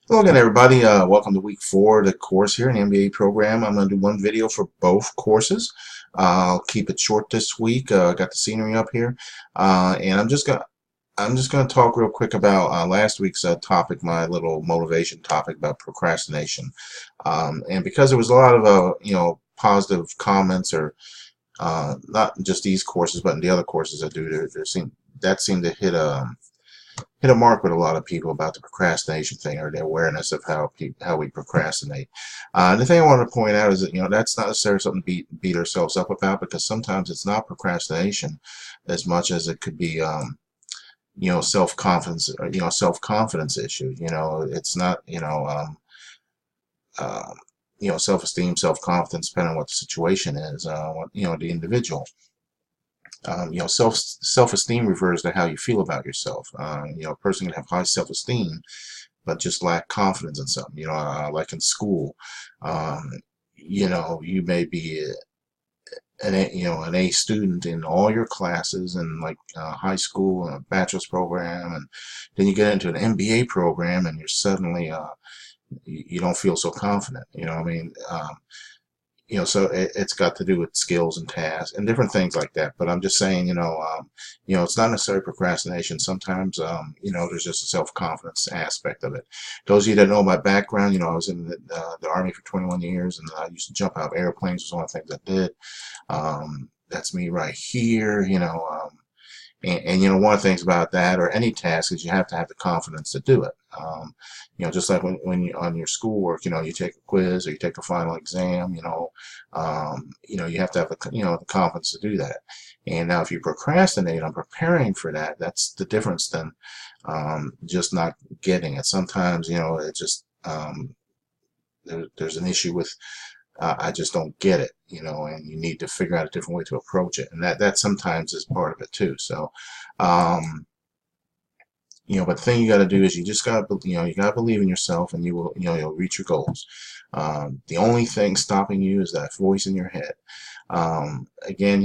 Hello again, everybody. Welcome to week 4 of the course here in the MBA program. I'm going to do one video for both courses. I'll keep it short this week. I got the scenery up here, and I'm just gonna talk real quick about last week's topic, my little motivation topic about procrastination. And because there was a lot of positive comments, or not just these courses, but in the other courses I do, that seemed to hit a mark with a lot of people about the procrastination thing, or the awareness of how we procrastinate. The thing I want to point out is that that's not necessarily something to beat ourselves up about, because sometimes it's not procrastination as much as it could be self-confidence, self-confidence issue. It's not um, self-esteem, self-confidence, depending on what the situation is, the individual. Self-esteem refers to how you feel about yourself. A person can have high self-esteem, but just lack confidence in something. Like in school, you may be an A student in all your classes, and like high school and a bachelor's program, and then you get into an MBA program, and you're suddenly you don't feel so confident. What I mean? So it's got to do with skills and tasks and different things like that. But I'm just saying, it's not necessarily procrastination. Sometimes, there's just a self-confidence aspect of it. Those of you that know my background, I was in the Army for 21 years, and I used to jump out of airplanes. Was one of the things I did. That's me right here, and one of the things about that, or any task, is you have to have the confidence to do it. Just like when you on your schoolwork, you take a quiz or you take a final exam, you have to have the confidence to do that. And now, if you procrastinate on preparing for that, that's the difference than just not getting it. Sometimes, it just there's an issue with I just don't get it, and you need to figure out a different way to approach it, and that sometimes is part of it too. So, but the thing you got to do is you just got to, you got to believe in yourself, and you will, you'll reach your goals. The only thing stopping you is that voice in your head. Again,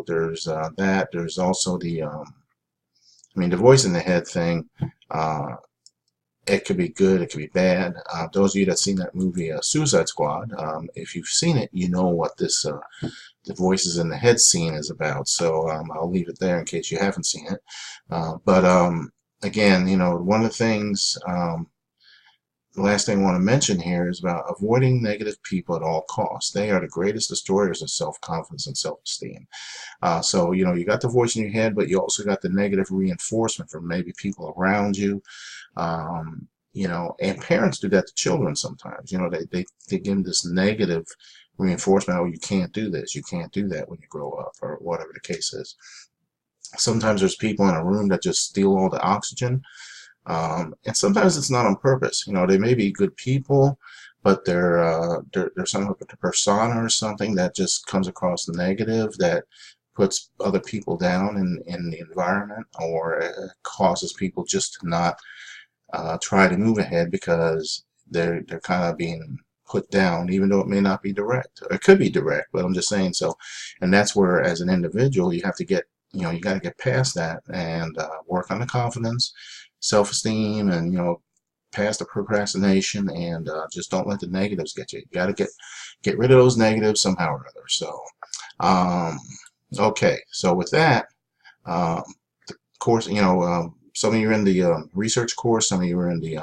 there's that. There's also the voice in the head thing. It could be good, it could be bad. Those of you that seen that movie Suicide Squad, if you've seen it, you know what the voices in the head scene is about. So I'll leave it there in case you haven't seen it. But again, one of the things, the last thing I want to mention here is about avoiding negative people at all costs. They are the greatest destroyers of self-confidence and self-esteem. So, you got the voice in your head, but you also got the negative reinforcement from maybe people around you. And parents do that to children sometimes. They give them this negative reinforcement. Oh, you can't do this, you can't do that when you grow up, or whatever the case is. Sometimes there's people in a room that just steal all the oxygen. And sometimes it's not on purpose. They may be good people, but they're some of a persona or something that just comes across negative, that puts other people down in the environment, or causes people just to not try to move ahead, because they're kind of being put down, even though it may not be direct. It could be direct, but I'm just saying so. And that's where, as an individual, you have to get, you got to get past that, and work on the confidence, self-esteem, and past the procrastination, and just don't let the negatives get you. You got to get rid of those negatives somehow or other. So okay, so with that, the course, some of you are in the research course, some of you are in the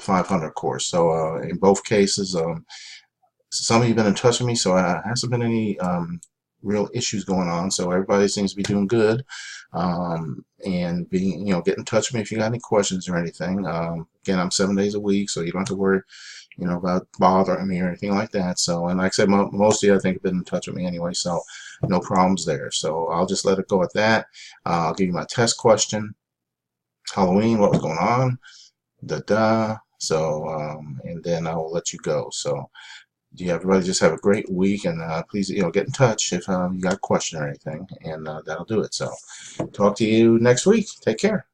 500 course. So in both cases, some of you have been in touch with me, so hasn't been any real issues going on. So everybody seems to be doing good, and being, get in touch with me if you got any questions or anything. Again, I'm 7 days a week, so you don't have to worry, about bothering me or anything like that. So, and like I said, most of you, I think, have been in touch with me anyway, so no problems there. So I'll just let it go at that. I'll give you my test question. Halloween, what was going on? So, and then I will let you go. So, everybody just have a great week, and please, get in touch if you got a question or anything, and that'll do it. So, talk to you next week. Take care.